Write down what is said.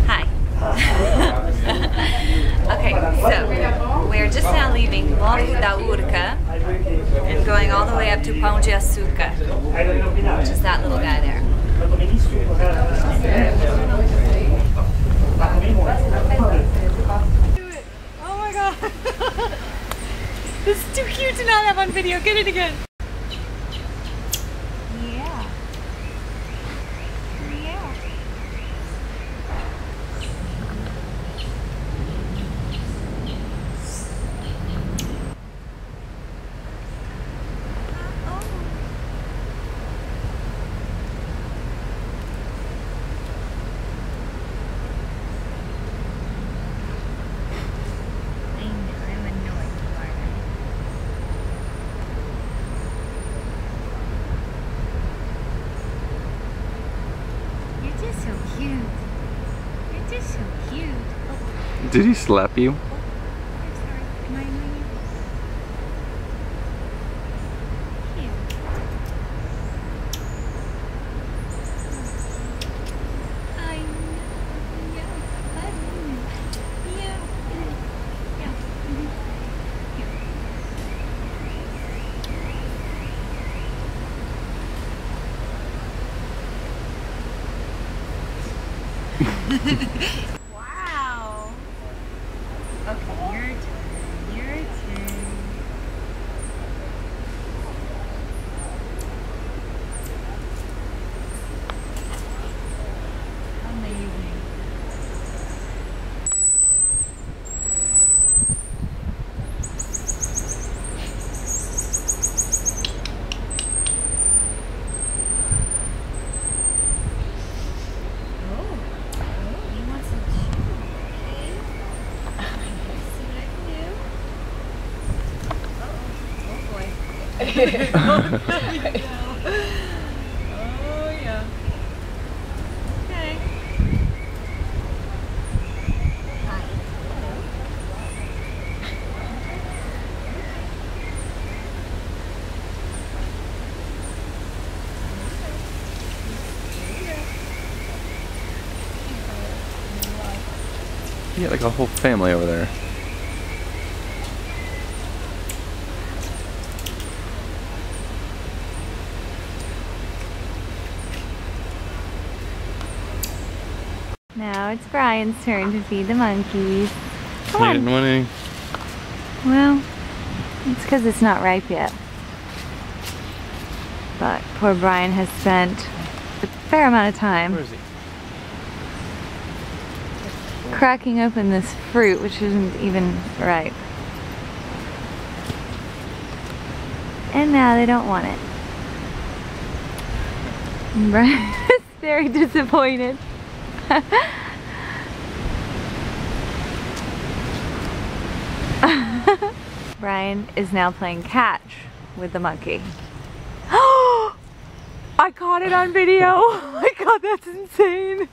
Hi. Okay, so we're just now leaving Morro da Urca and going all the way up to Pão de Açúcar, which is that little guy there. Oh my god! This is too cute to not have on video. Get it again. Yeah. Yeah. So cute. You're just so cute. Oh. Did he slap you? I'm sorry. Am I annoying you? Cute. I know. Yeah. Wow. Okay, your turn. Your turn. Amazing. Oh yeah. Okay. Hi. Yeah, like a whole family over there. Now it's Brian's turn to feed the monkeys. Come on. Good morning. Well, it's because it's not ripe yet. But poor Brian has spent a fair amount of time Where is he? cracking open this fruit, which isn't even ripe. And now they don't want it. And Brian is very disappointed. Brian is now playing catch with the monkey. I caught it on video! Oh my god, that's insane!